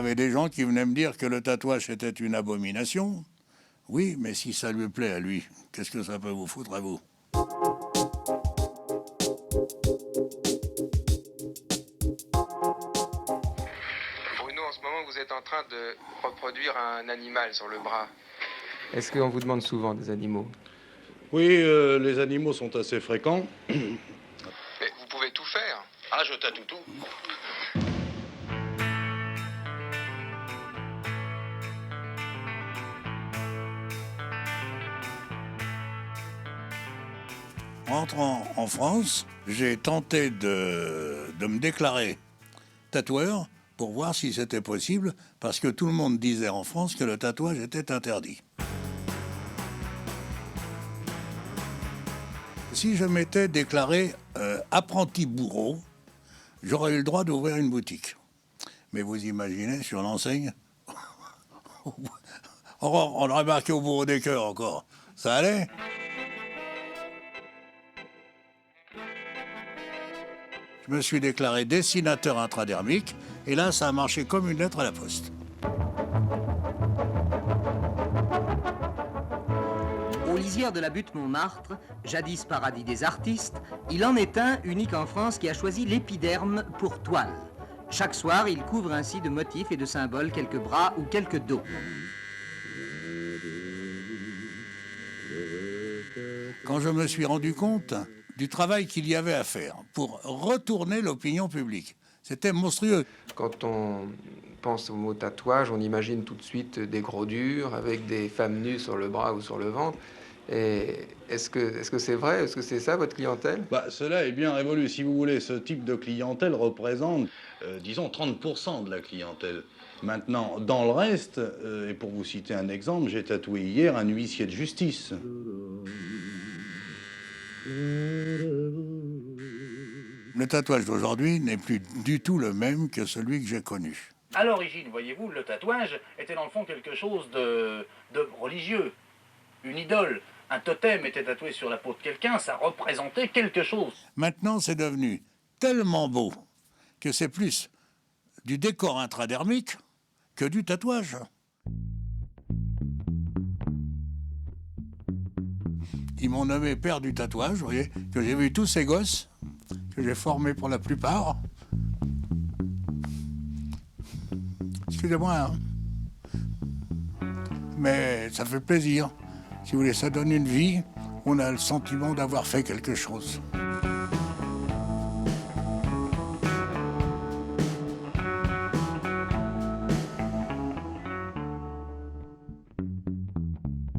Il y avait des gens qui venaient me dire que le tatouage était une abomination. Oui, mais si ça lui plaît à lui, qu'est-ce que ça peut vous foutre à vous? Bruno, en ce moment, vous êtes en train de reproduire un animal sur le bras. Est-ce qu'on vous demande souvent des animaux? Oui, les animaux sont assez fréquents. Mais vous pouvez tout faire. Ah, je tatoue tout. Rentrant en France, j'ai tenté de me déclarer tatoueur pour voir si c'était possible, parce que tout le monde disait en France que le tatouage était interdit. Si je m'étais déclaré apprenti bourreau, j'aurais eu le droit d'ouvrir une boutique. Mais vous imaginez, sur l'enseigne, on aurait marqué au bourreau des cœurs encore. Ça allait? Je me suis déclaré dessinateur intradermique, et là, ça a marché comme une lettre à la poste. Aux lisières de la butte Montmartre, jadis paradis des artistes, il en est un, unique en France, qui a choisi l'épiderme pour toile. Chaque soir, il couvre ainsi de motifs et de symboles quelques bras ou quelques dos. Quand je me suis rendu compte du travail qu'il y avait à faire pour retourner l'opinion publique, c'était monstrueux. Quand on pense au mot tatouage, on imagine tout de suite des gros durs avec des femmes nues sur le bras ou sur le ventre. Et est-ce que c'est vrai? Est-ce que c'est ça votre clientèle? Cela est bien révolu. Si vous voulez, ce type de clientèle représente, disons, 30% de la clientèle. Maintenant, dans le reste, et pour vous citer un exemple, j'ai tatoué hier un huissier de justice. Le tatouage d'aujourd'hui n'est plus du tout le même que celui que j'ai connu. À l'origine, voyez-vous, le tatouage était dans le fond quelque chose de religieux, une idole. Un totem était tatoué sur la peau de quelqu'un, ça représentait quelque chose. Maintenant, c'est devenu tellement beau que c'est plus du décor intradermique que du tatouage. Ils m'ont nommé père du tatouage, vous voyez, que j'ai vu tous ces gosses, que j'ai formés pour la plupart. Excusez-moi, hein. Mais ça fait plaisir. Si vous voulez, ça donne une vie, on a le sentiment d'avoir fait quelque chose.